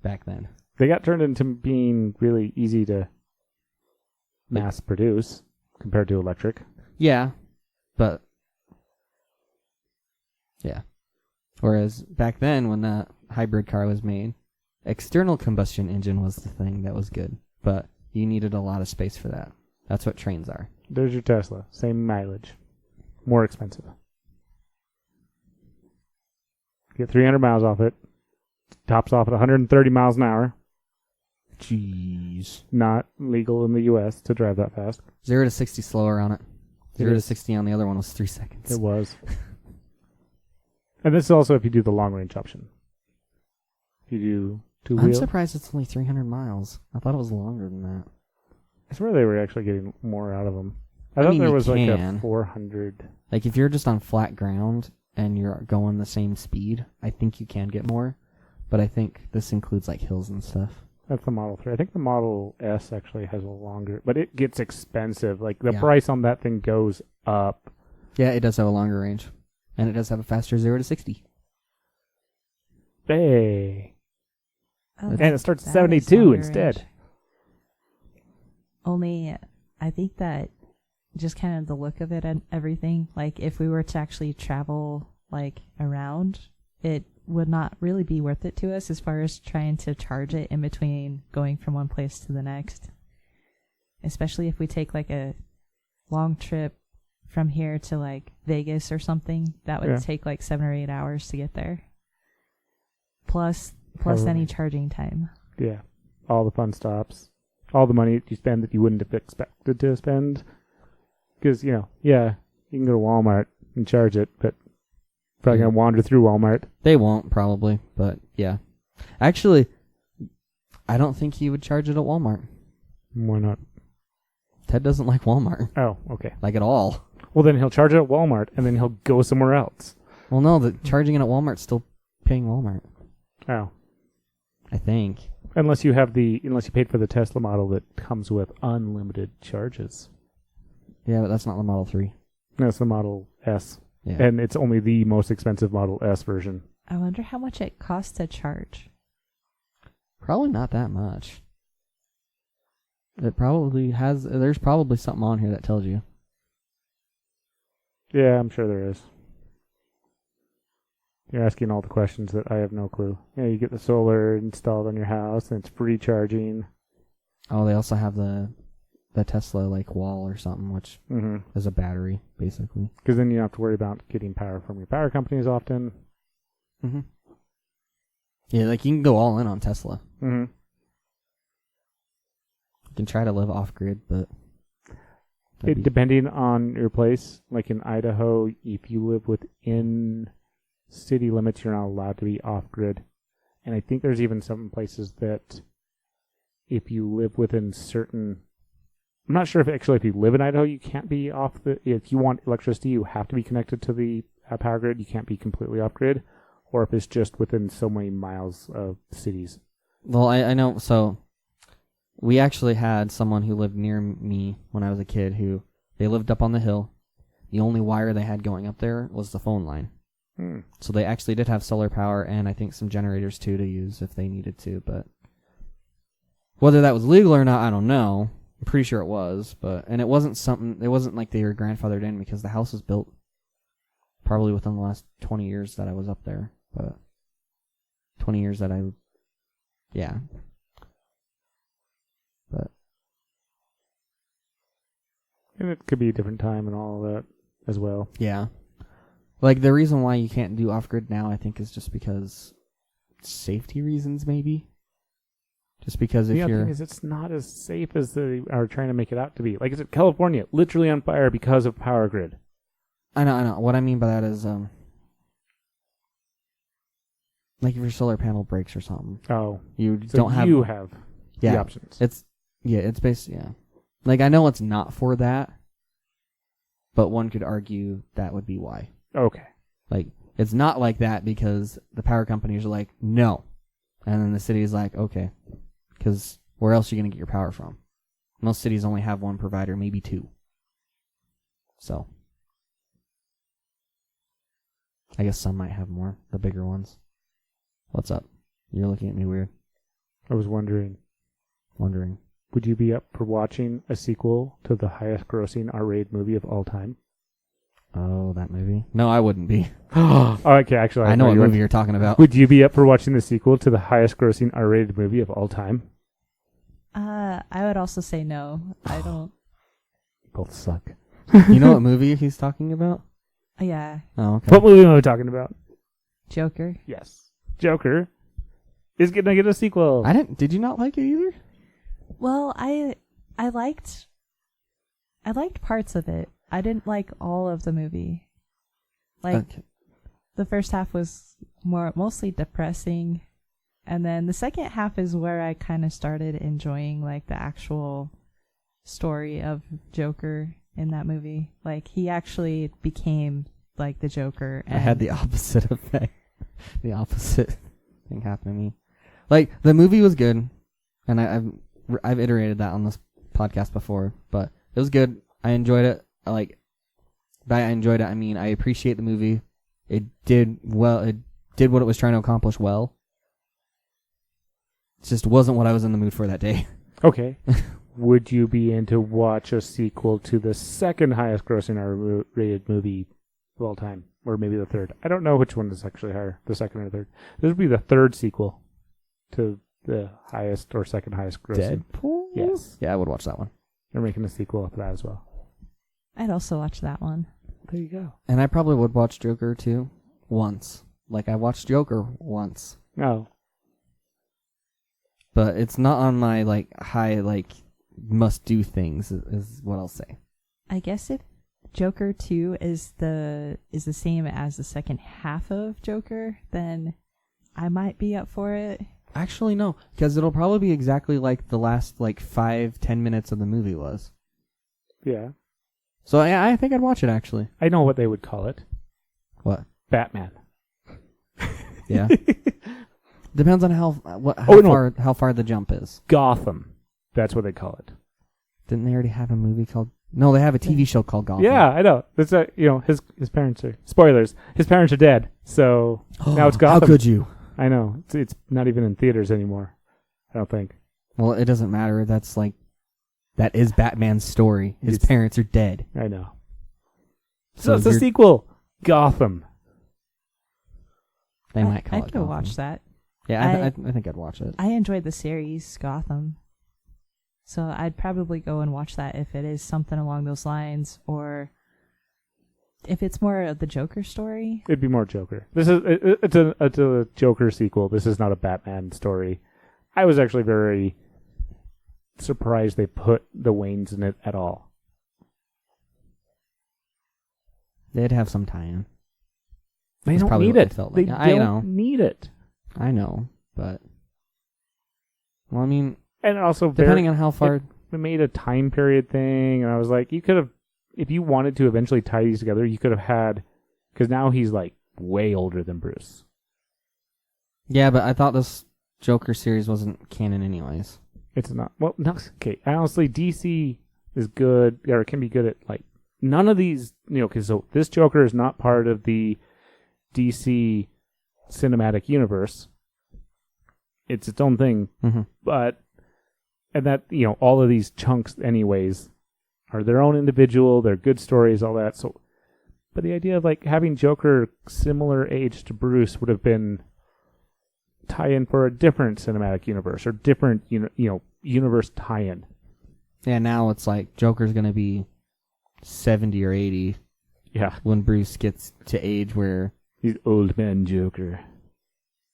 back then. They got turned into being really easy to mass produce compared to electric. Yeah. But, yeah. Whereas back then, when that hybrid car was made, external combustion engine was the thing that was good. But you needed a lot of space for that. That's what trains are. There's your Tesla. Same mileage. More expensive. Get 300 miles off it. Tops off at 130 miles an hour. Jeez. Not legal in the U.S. to drive that fast. 0 to 60 slower on it. 0 to 60 on the other one was 3 seconds. It was. And this is also if you do the long range option. If you do two-wheel. I'm surprised it's only 300 miles. I thought it was longer than that. I swear they were actually getting more out of them. I thought there was like a 400. Like if you're just on flat ground and you're going the same speed, I think you can get more. But I think this includes like hills and stuff. That's the Model 3. I think the Model S actually has a longer, but it gets expensive. Like the price on that thing goes up. Yeah, it does have a longer range. And it does have a faster 0 to 60. Hey. And it starts at 72 instead. Range. Only, I think that just kind of the look of it and everything, like if we were to actually travel like around, it would not really be worth it to us as far as trying to charge it in between going from one place to the next. Especially if we take like a long trip from here to like Vegas or something, that would take like 7 or 8 hours to get there. Plus any charging time. Yeah. All the fun stops. All the money you spend that you wouldn't have expected to spend. Because, you can go to Walmart and charge it, but probably going to wander through Walmart. They won't, probably, but yeah. Actually, I don't think he would charge it at Walmart. Why not? Ted doesn't like Walmart. Oh, okay. Like at all. Well, then he'll charge it at Walmart, and then he'll go somewhere else. Well, no, the charging it at Walmart's still paying Walmart. Oh. I think. Unless you paid for the Tesla model that comes with unlimited charges. Yeah, but that's not the Model 3. That's the Model S. Yeah. And it's only the most expensive Model S version. I wonder how much it costs to charge. Probably not that much. It probably has. There's probably something on here that tells you. Yeah, I'm sure there is. You're asking all the questions that I have no clue. Yeah, you get the solar installed on your house, and it's free charging. Oh, they also have the Tesla like wall or something, which is a battery, basically. Because then you don't have to worry about getting power from your power companies often. Mm-hmm. Yeah, like you can go all in on Tesla. Mm-hmm. You can try to live off grid, but Depending on your place, like in Idaho, if you live within city limits, you're not allowed to be off grid. And I think there's even some places that if you live within certain, I'm not sure if you live in Idaho, you can't be if you want electricity, you have to be connected to the power grid. You can't be completely off grid. Or if it's just within so many miles of cities. Well, I know, so we actually had someone who lived near me when I was a kid who, they lived up on the hill. The only wire they had going up there was the phone line. So they actually did have solar power and I think some generators too to use if they needed to, but whether that was legal or not, I don't know. I'm pretty sure it was, and it wasn't like they were grandfathered in because the house was built probably within the last 20 years that I was up there, but 20 years that yeah. But. And it could be a different time and all of that as well. Yeah. Like, the reason why you can't do off-grid now, I think, is just because safety reasons, maybe. Just because if the you're... thing is, it's not as safe as they are trying to make it out to be. Like, it's California, literally on fire because of power grid. I know. What I mean by that is, like, if your solar panel breaks or something. Oh. You have the options. It's basically, yeah. Like, I know it's not for that, but one could argue that would be why. Okay. Like, it's not like that because the power companies are like, no. And then the city is like, okay. Because where else are you going to get your power from? Most cities only have one provider, maybe two. So. I guess some might have more, the bigger ones. What's up? You're looking at me weird. I was wondering. Would you be up for watching a sequel to the highest grossing R-rated movie of all time? Oh, that movie? No, I wouldn't be. Okay, actually, I know what movie you're talking about. Would you be up for watching the sequel to the highest grossing R-rated movie of all time? I would also say no. I don't. Both suck. You know what movie he's talking about? Yeah. Oh, okay. What movie am I talking about? Joker. Yes. Joker is going to get a sequel. Did you not like it either? Well, I liked parts of it. I didn't like all of the movie. The first half was mostly depressing, and then the second half is where I kind of started enjoying like the actual story of Joker in that movie. Like, he actually became like the Joker. I had the opposite effect. The opposite thing happened to me. Like, the movie was good, and I've iterated that on this podcast before, but it was good. I enjoyed it. By I enjoyed it, I mean I appreciate the movie. It did well. It did what it was trying to accomplish well. It just wasn't what I was in the mood for that day. Okay. Would you be in to watch a sequel to the second highest grossing R-rated movie of all time? Or maybe the third. I don't know which one is actually higher, the second or third. This would be the third sequel to the highest or second highest grossing. Deadpool? Yes. Yeah, I would watch that one. They're making a sequel of that as well. I'd also watch that one. There you go. And I probably would watch Joker too, once. Like I watched Joker once, Oh. but it's not on my like high like must do things. Is what I'll say. I guess if Joker 2 is the same as the second half of Joker, then I might be up for it. Actually, no, because it'll probably be exactly like the last like 5-10 minutes of the movie was. Yeah. So I think I'd watch it actually. I know what they would call it. What? Batman. Yeah. Depends on how far the jump is. Gotham. That's what they call it. Didn't they already have a movie called? No, they have a TV show called Gotham. Yeah, I know. That's his parents are spoilers. His parents are dead, so now it's Gotham. How could you? I know. It's not even in theaters anymore. I don't think. Well, it doesn't matter. That is Batman's story. His parents are dead. I know. So So it's a sequel. Gotham. They might call I'd it go Gotham. watch that. Yeah, I think I'd watch it. I enjoyed the series Gotham, so I'd probably go and watch that if it is something along those lines, or if it's more of the Joker story. It'd be more Joker. It's a Joker sequel. This is not a Batman story. I was actually very surprised they put the Waynes in it at all. They'd have some tie-in. They That's don't probably need what it. it felt They like. I know. don't need it. I know, but well, I mean, And also, depending on how far. they made a time period thing, and I was like, you could have, if you wanted to eventually tie these together, you could have had, because now he's like way older than Bruce. Yeah, but I thought this Joker series wasn't canon anyways. It's not. Well, no, okay. Honestly, DC is good, or can be good at like none of these. Because so this Joker is not part of the DC cinematic universe. It's its own thing, Mm-hmm. but and that all of these chunks, anyways, are their own individual. They're good stories, all that. So, but the idea of like having Joker similar age to Bruce would have been tie-in for a different cinematic universe or different universe tie-in. Yeah, now it's like Joker's gonna be 70 or 80 Yeah, when Bruce gets to age where, he's old man Joker.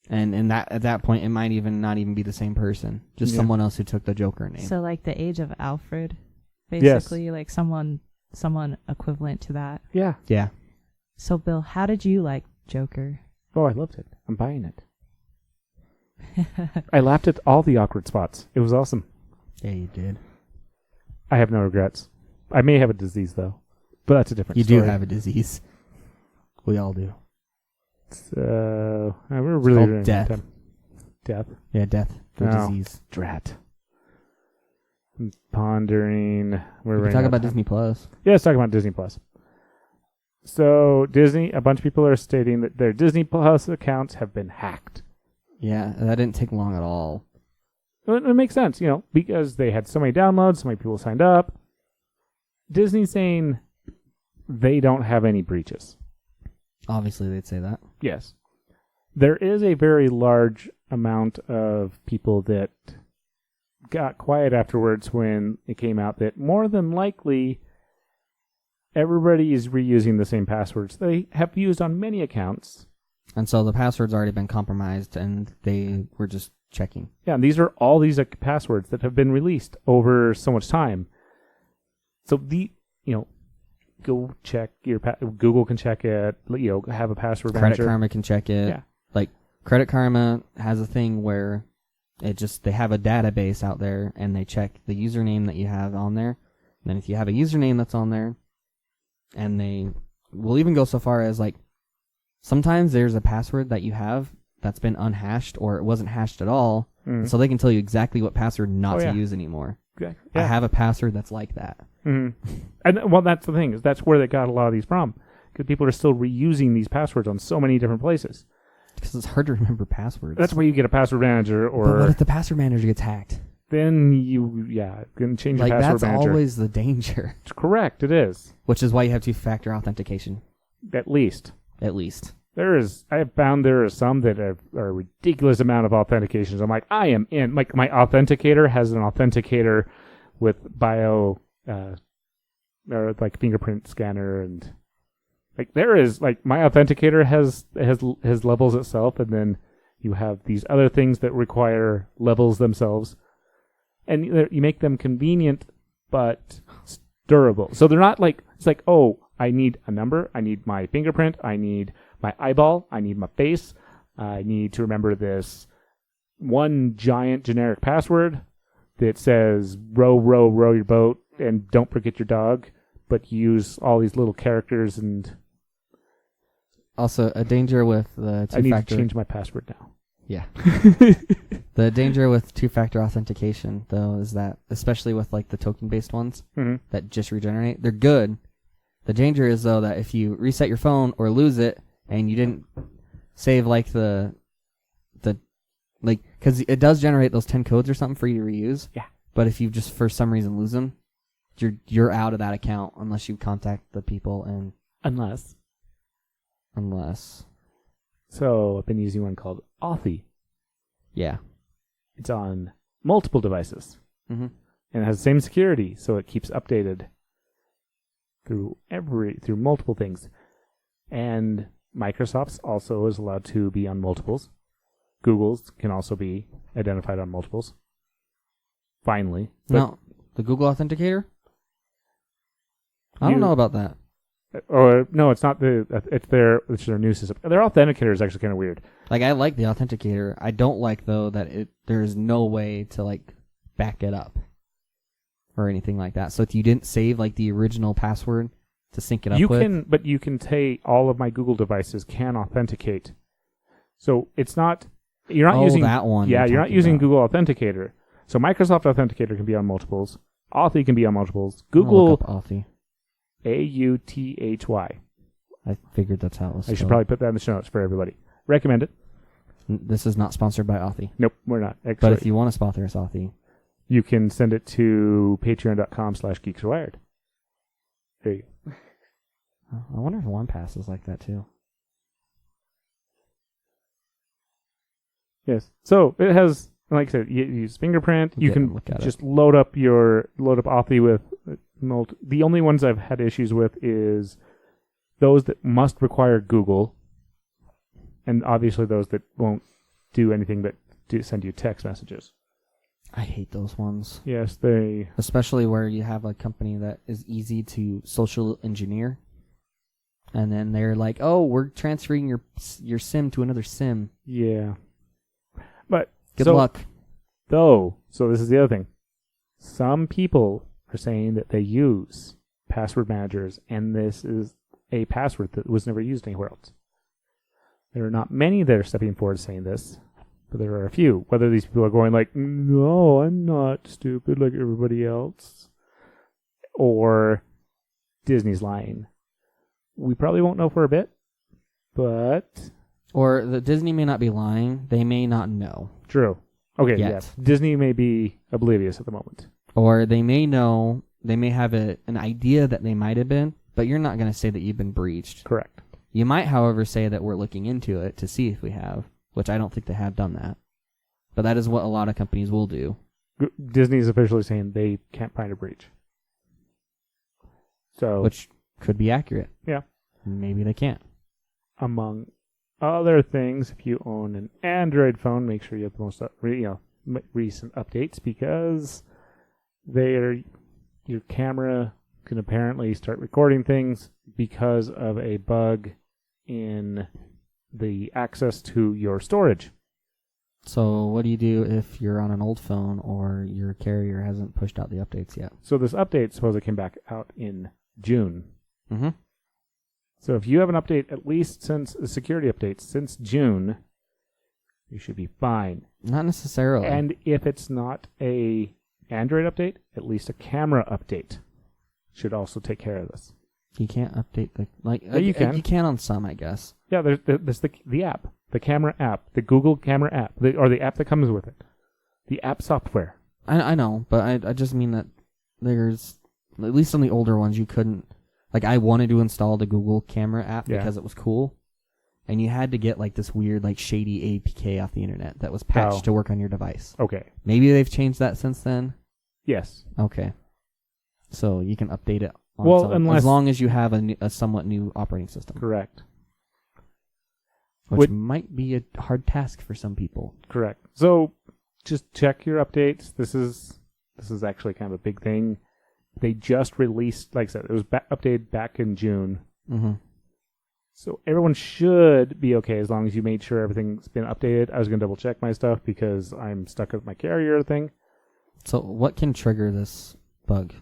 and that at that point it might even not even be the same person, just someone else who took the Joker name. So like the age of Alfred, basically, like someone equivalent to that. Yeah. Yeah. So Bill, how did you like Joker? Oh, I loved it. I'm buying it. I laughed at all the awkward spots. It was awesome. Yeah, you did. I have no regrets. I may have a disease though, but that's a different You story. do have a disease. We all do. So we're It's really called running death. out of time. Death. Yeah, death. The Oh. disease. Drat. I'm pondering. We're We running talk out of about time. Disney Plus. Yeah, let's talk about Disney Plus. So Disney, a bunch of people are stating that their Disney Plus accounts have been hacked. Yeah, that didn't take long at all. It makes sense, because they had so many downloads, so many people signed up. Disney's saying they don't have any breaches. Obviously, they'd say that. Yes. There is a very large amount of people that got quiet afterwards when it came out that more than likely everybody is reusing the same passwords they have used on many accounts. And so the password's already been compromised, and they were just checking. Yeah, and these are all these passwords that have been released over so much time. So go check your Google can check it. Have a password Credit manager. Karma can check it. Yeah. Like Credit Karma has a thing where they have a database out there, and they check the username that you have on there. And then if you have a username that's on there, and they will even go so far as like sometimes there's a password that you have that's been unhashed or it wasn't hashed at all, so they can tell you exactly what password not to use anymore. Exactly. I have a password that's like that. Mm-hmm. And well, that's the thing, is that's where they got a lot of these from, because people are still reusing these passwords on so many different places. Because it's hard to remember passwords. That's where you get a password manager, But what or if the password manager gets hacked? then you can change your Like password that's manager. always the danger. It's correct. It is, Which is why you have two-factor authentication, at least. at least. I have found there are some that are a ridiculous amount of authentications. I'm like, I am in. Like my authenticator has an authenticator with or like fingerprint scanner, and like there is like my authenticator has levels itself, and then you have these other things that require levels themselves, and you make them convenient but durable. So they're not like, it's like, oh, I need a number, I need my fingerprint, I need my eyeball, I need my face, I need to remember this one giant generic password that says row, row, row your boat and don't forget your dog, but use all these little characters. And also a danger with the two-factor. I need to change my password now. Yeah. The danger with two-factor authentication, though, is that, especially with like the token-based ones that just regenerate, they're good. The danger is, though, that if you reset your phone or lose it and you didn't save like because it does generate those 10 codes or something for you to reuse. Yeah. But if you just for some reason lose them, you're out of that account unless you contact the people and unless. So I've been using one called Authy. Yeah. It's on multiple devices. Mm-hmm. And it has the same security, so it keeps updated through multiple things. And Microsoft's also is allowed to be on multiples. Google's can also be identified on multiples. Finally. No, the Google Authenticator? I don't know about that. Or no, it's not it's their new system. Their authenticator is actually kind of weird. Like, I like the authenticator. I don't like, though, that there's no way to like back it up or anything like that. So if you didn't save like the original password to sync it up but you can say all of my Google devices can authenticate. So it's not, you're not using that one. Yeah, you're not using Google Authenticator. So Microsoft Authenticator can be on multiples. Authy can be on multiples. Google look up Authy. Authy. I figured that's how it was. I should probably put that in the show notes for everybody. Recommend it. This is not sponsored by Authy. Nope, we're not. But if you want to sponsor us, Authy, you can send it to patreon.com/geeksrewired. There you go. I wonder if OnePass is like that too. Yes. So it has, like I said, you use fingerprint. You can just load up Authy with the only ones I've had issues with is those that must require Google, and obviously those that won't do anything but send you text messages. I hate those ones. Yes, especially where you have a company that is easy to social engineer, and then they're like, "Oh, we're transferring your SIM to another SIM." Yeah, but good luck. So this is the other thing. Some people are saying that they use password managers, and this is a password that was never used anywhere else. There are not many that are stepping forward saying this, but there are a few. Whether these people are going like, no, I'm not stupid like everybody else, or Disney's lying, we probably won't know for a bit, but... Or the Disney may not be lying. They may not know. True. Okay, yet. Yes. Disney may be oblivious at the moment. Or they may know, they may have an idea that they might have been, but you're not going to say that you've been breached. Correct. You might, however, say that we're looking into it to see if we have, which I don't think they have done that. But that is what a lot of companies will do. Disney's officially saying they can't find a breach. Which could be accurate. Yeah. Maybe they can't. Among other things, if you own an Android phone, make sure you have the most recent updates, because your camera can apparently start recording things because of a bug in the access to your storage. So what do you do if you're on an old phone or your carrier hasn't pushed out the updates yet? So this update supposedly came back out in June. Mm-hmm. So if you have an update, at least since a security update since June, you should be fine. Not necessarily. And if it's not a Android update, at least a camera update should also take care of this. You can't update you can. You can on some, I guess. Yeah, there's the app, the camera app, the Google camera app, or the app that comes with it, the app software. I know, but I just mean that there's, at least on the older ones, you couldn't. Like, I wanted to install the Google camera app because it was cool, and you had to get like this weird, like, shady APK off the internet that was patched to work on your device. Okay. Maybe they've changed that since then. Yes. Okay. So you can update it on Well, its own, unless- as long as you have a somewhat new operating system, Correct. which might be a hard task for some people. Correct. So just check your updates. This is actually kind of a big thing. They just released, like I said, it was updated back in June. Mm-hmm. So everyone should be okay as long as you made sure everything's been updated. I was going to double check my stuff because I'm stuck with my carrier thing. So what can trigger this bug?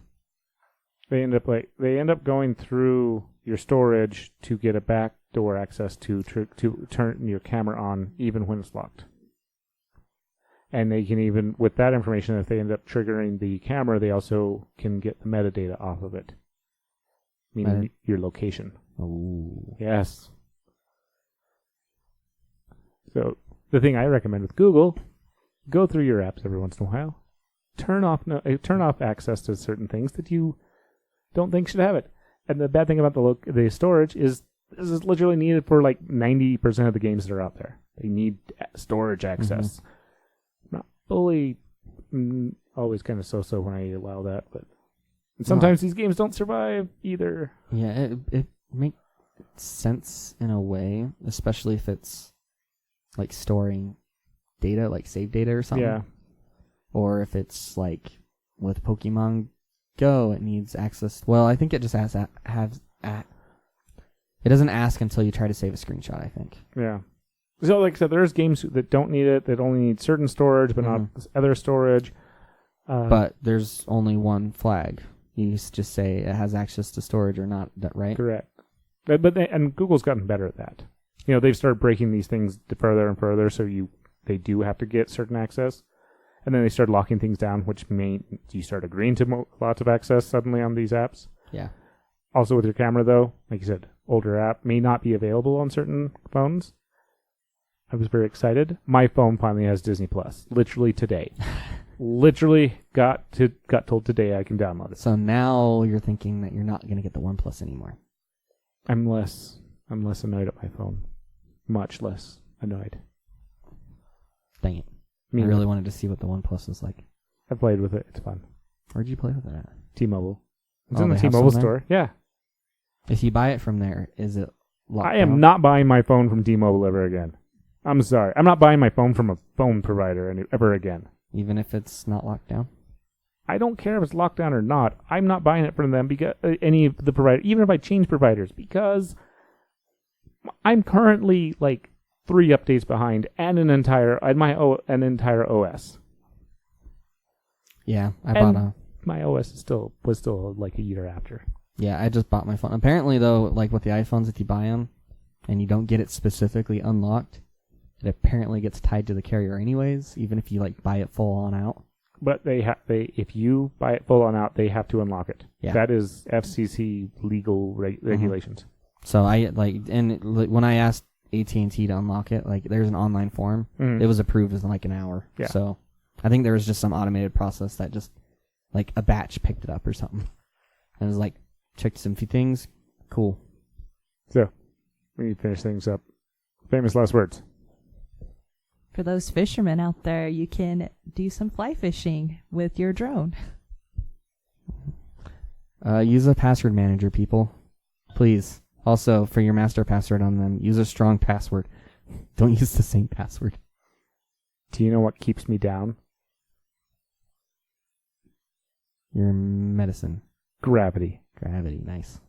They end up going through your storage to get a backdoor access to turn your camera on even when it's locked. And they can even, with that information, if they end up triggering the camera, they also can get the metadata off of it, meaning your location. Oh, Yes. So the thing I recommend with Google, go through your apps every once in a while. Turn off access to certain things that you don't think should have it. And the bad thing about the storage is this is literally needed for like 90% of the games that are out there. They need storage access. Not fully, always kind of so-so when I allow that, but sometimes these games don't survive either. Yeah, it makes sense in a way, especially if it's like storing data, like save data or something. Yeah. Or if it's like with Pokemon Go, it needs access. Well, I think it just it doesn't ask until you try to save a screenshot, I think. Yeah. So like I said, there's games that don't need it, that only need certain storage, but not other storage. But there's only one flag. You just say it has access to storage or not, right? Correct. And Google's gotten better at that. You know, they've started breaking these things further and further, so they do have to get certain access. And then they start locking things down, which means you start agreeing to lots of access suddenly on these apps. Yeah. Also with your camera, though, like you said, older app may not be available on certain phones. I was very excited. My phone finally has Disney Plus. Literally today. Literally got told today I can download it. So now you're thinking that you're not going to get the OnePlus anymore. I'm less annoyed at my phone. Much less annoyed. Dang it. I really wanted to see what the OnePlus was like. I played with it. It's fun. Where'd you play with it at? T-Mobile. It's Oh, in the they have T-Mobile some store. Yeah. If you buy it from there, is it locked I am down? not buying my phone from T-Mobile ever again. I'm sorry. I'm not buying my phone from a phone provider ever again. Even if it's not locked down? I don't care if it's locked down or not. I'm not buying it from them because any of the provider, even if I change providers, because I'm currently like 3 updates behind and an entire OS. Yeah, My OS was still like a year after. Yeah, I just bought my phone. Apparently, though, like with the iPhones, if you buy them and you don't get it specifically unlocked, it apparently gets tied to the carrier anyways, even if you like buy it full on out. But if you buy it full on out, they have to unlock it. Yeah. That is FCC legal regulations. So when I asked AT&T to unlock it, like there's an online form. It was approved in like an hour. Yeah. So I think there was just some automated process that just like a batch picked it up or something. And it was like, checked some few things. Cool. So we need to finish things up. Famous last words. For those fishermen out there, you can do some fly fishing with your drone. Use a password manager, people. Please. Also, for your master password on them, use a strong password. Don't use the same password. Do you know what keeps me down? Your medicine. Gravity. Gravity, nice.